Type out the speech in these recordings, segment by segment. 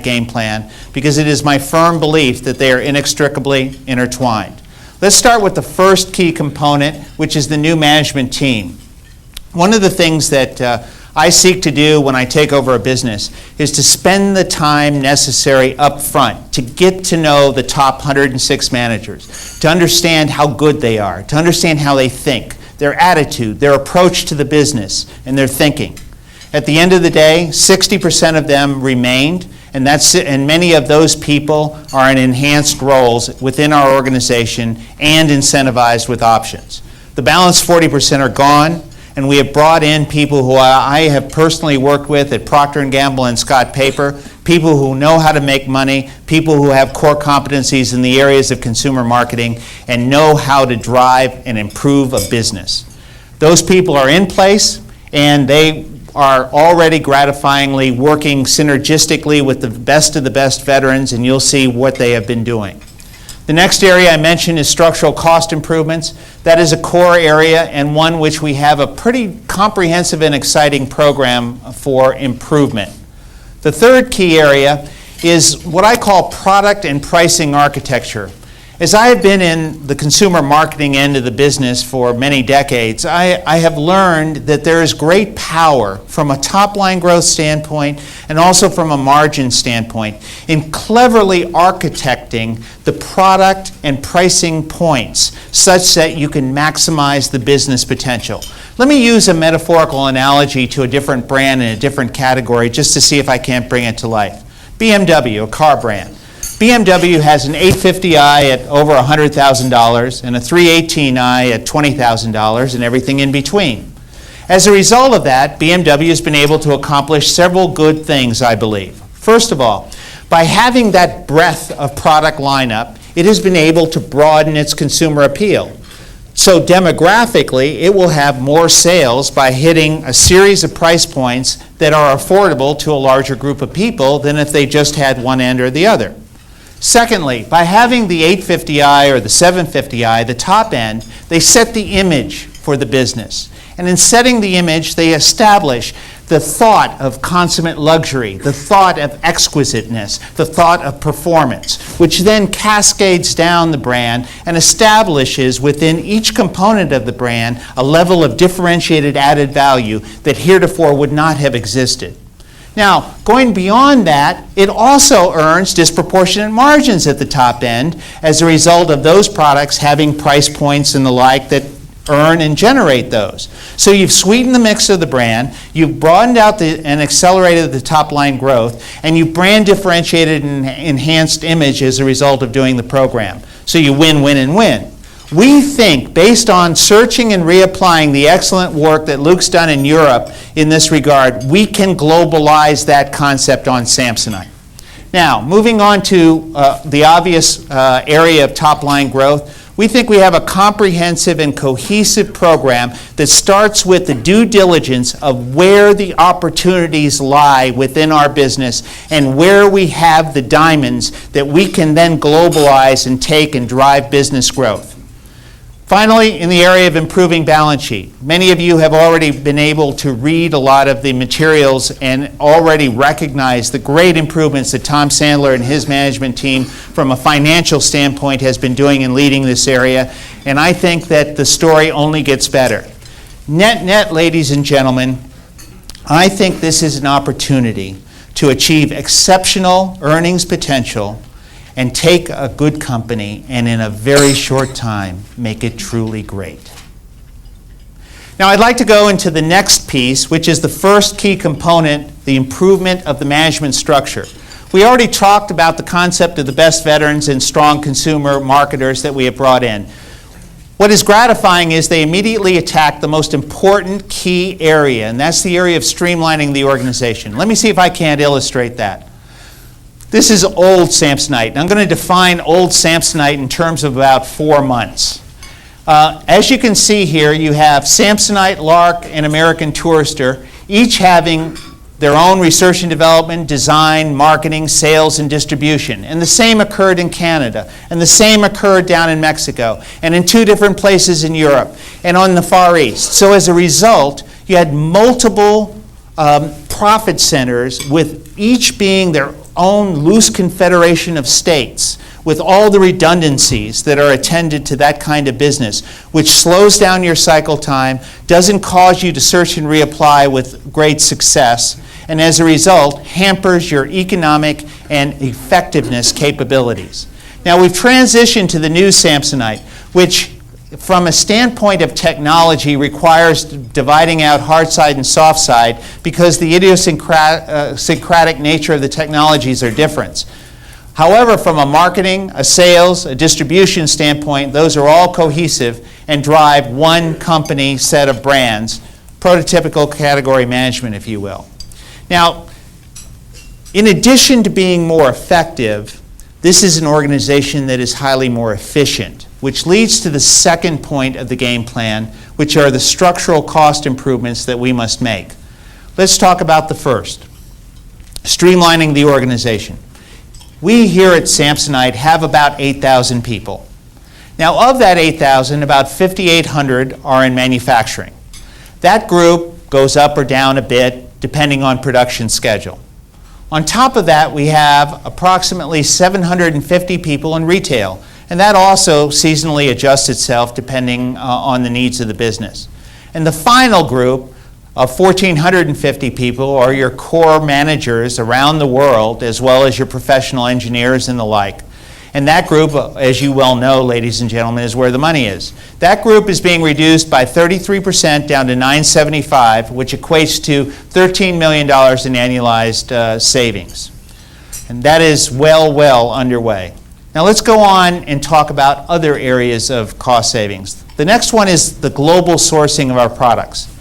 game plan because it is my firm belief that they are inextricably intertwined. Let's start with the first key component, which is the new management team. One of the things that I seek to do when I take over a business is to spend the time necessary up front to get to know the top 106 managers, to understand how good they are, to understand how they think, their attitude, their approach to the business, and their thinking. At the end of the day, 60% of them remained, and many of those people are in enhanced roles within our organization and incentivized with options. The balance 40% are gone, and we have brought in people who I have personally worked with at Procter & Gamble and Scott Paper, people who know how to make money, people who have core competencies in the areas of consumer marketing and know how to drive and improve a business. Those people are in place, and they are already gratifyingly working synergistically with the best of the best veterans, and you'll see what they have been doing. The next area I mentioned is structural cost improvements. That is a core area and one which we have a pretty comprehensive and exciting program for improvement. The third key area is what I call product and pricing architecture. As I have been in the consumer marketing end of the business for many decades, I have learned that there is great power from a top-line growth standpoint and also from a margin standpoint in cleverly architecting the product and pricing points such that you can maximize the business potential. Let me use a metaphorical analogy to a different brand in a different category just to see if I can't bring it to life. BMW, a car brand. BMW has an 850i at over $100,000 and a 318i at $20,000 and everything in between. As a result of that, BMW has been able to accomplish several good things, I believe. First of all, by having that breadth of product lineup, it has been able to broaden its consumer appeal. So demographically, it will have more sales by hitting a series of price points that are affordable to a larger group of people than if they just had one end or the other. Secondly, by having the 850i or the 750i, the top end, they set the image for the business. And in setting the image, they establish the thought of consummate luxury, the thought of exquisiteness, the thought of performance, which then cascades down the brand and establishes within each component of the brand a level of differentiated added value that heretofore would not have existed. Now, going beyond that, it also earns disproportionate margins at the top end as a result of those products having price points and the like that earn and generate those. So you've sweetened the mix of the brand, you've broadened out and accelerated the top line growth, and you've brand differentiated and enhanced image as a result of doing the program. So you win, win, and win. We think, based on searching and reapplying the excellent work that Luke's done in Europe in this regard, we can globalize that concept on Samsonite. Now, moving on to the obvious area of top-line growth, we think we have a comprehensive and cohesive program that starts with the due diligence of where the opportunities lie within our business and where we have the diamonds that we can then globalize and take and drive business growth. Finally, in the area of improving balance sheet, many of you have already been able to read a lot of the materials and already recognize the great improvements that Tom Sandler and his management team from a financial standpoint has been doing in leading this area, and I think that the story only gets better. Net, ladies and gentlemen, I think this is an opportunity to achieve exceptional earnings potential and take a good company and in a very short time make it truly great. Now I'd like to go into the next piece, which is the first key component, the improvement of the management structure. We already talked about the concept of the best veterans and strong consumer marketers that we have brought in. What is gratifying is they immediately attack the most important key area, and that's the area of streamlining the organization. Let me see if I can't illustrate that. This is old Samsonite, and I'm going to define old Samsonite in terms of about 4 months. As you can see here, you have Samsonite, Lark, and American Tourister, each having their own research and development, design, marketing, sales, and distribution. And the same occurred in Canada, and the same occurred down in Mexico, and in 2 different places in Europe, and on the Far East. So as a result, you had multiple profit centers with each being their own loose confederation of states with all the redundancies that are attended to that kind of business, which slows down your cycle time, doesn't cause you to search and reapply with great success, and as a result, hampers your economic and effectiveness capabilities. Now, we've transitioned to the new Samsonite, which from a standpoint of technology requires dividing out hard side and soft side because the idiosyncratic nature of the technologies are different. However, from a marketing, a sales, a distribution standpoint, those are all cohesive and drive one company set of brands, prototypical category management, if you will. Now, in addition to being more effective, this is an organization that is highly more efficient, which leads to the second point of the game plan, which are the structural cost improvements that we must make. Let's talk about the first, streamlining the organization. We here at Samsonite have about 8,000 people. Now, of that 8,000, about 5,800 are in manufacturing. That group goes up or down a bit depending on production schedule. On top of that, we have approximately 750 people in retail, and that also seasonally adjusts itself depending on the needs of the business. And the final group of 1,450 people are your core managers around the world, as well as your professional engineers and the like. And that group, as you well know, ladies and gentlemen, is where the money is. That group is being reduced by 33% down to $975, which equates to $13 million in annualized savings. And that is well underway. Now let's go on and talk about other areas of cost savings. The next one is the global sourcing of our products.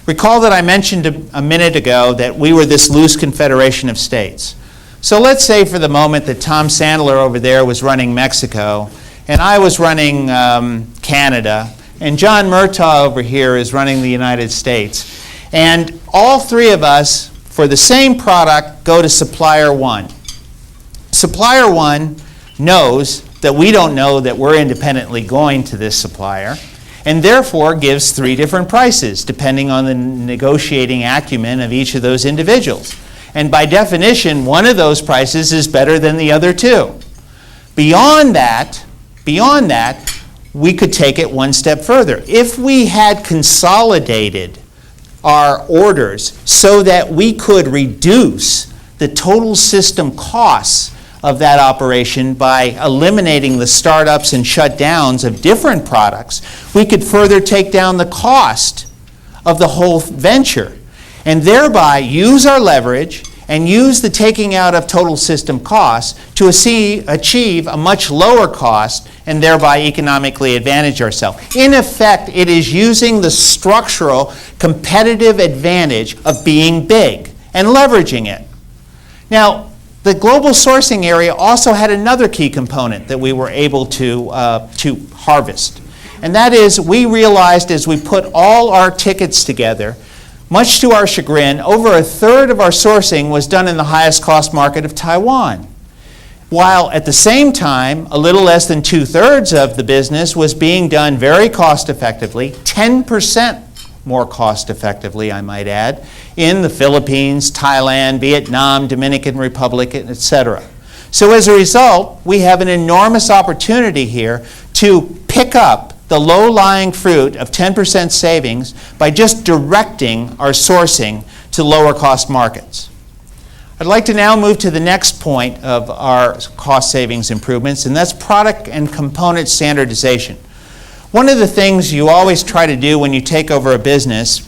Recall that I mentioned a minute ago that we were this loose confederation of states. So let's say for the moment that Tom Sandler over there was running Mexico, and I was running Canada, and John Murtaugh over here is running the United States. And all three of us, for the same product, go to supplier one. Supplier one knows that we don't know that we're independently going to this supplier, and therefore gives three different prices, depending on the negotiating acumen of each of those individuals. And by definition, one of those prices is better than the other two. Beyond that, we could take it one step further. If we had consolidated our orders so that we could reduce the total system costs of that operation by eliminating the startups and shutdowns of different products, we could further take down the cost of the whole venture, and thereby use our leverage and use the taking out of total system costs to achieve a much lower cost and thereby economically advantage ourselves. In effect, it is using the structural competitive advantage of being big and leveraging it. Now, the global sourcing area also had another key component that we were able to harvest. And that is, we realized as we put all our tickets together, much to our chagrin, over a third of our sourcing was done in the highest cost market of Taiwan. While at the same time, a little less than 2/3 of the business was being done very cost effectively, 10% more cost effectively, I might add, in the Philippines, Thailand, Vietnam, Dominican Republic, etc. So as a result, we have an enormous opportunity here to pick up the low-lying fruit of 10% savings by just directing our sourcing to lower-cost markets. I'd like to now move to the next point of our cost savings improvements, and that's product and component standardization. One of the things you always try to do when you take over a business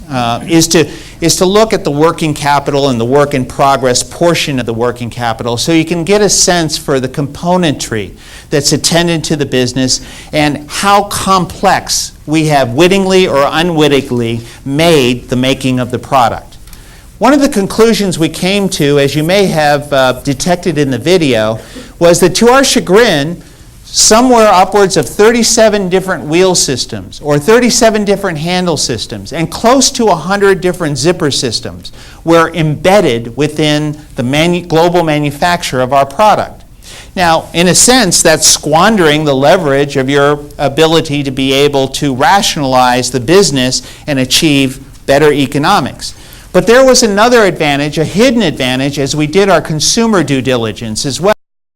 is to look at the working capital and the work in progress portion of the working capital so you can get a sense for the componentry that's attendant to the business and how complex we have wittingly or unwittingly made the making of the product. One of the conclusions we came to, as you may have detected in the video, was that to our chagrin, somewhere upwards of 37 different wheel systems or 37 different handle systems and close to 100 different zipper systems were embedded within the global manufacture of our product. Now, in a sense, that's squandering the leverage of your ability to be able to rationalize the business and achieve better economics. But there was another advantage, a hidden advantage, as we did our consumer due diligence as well.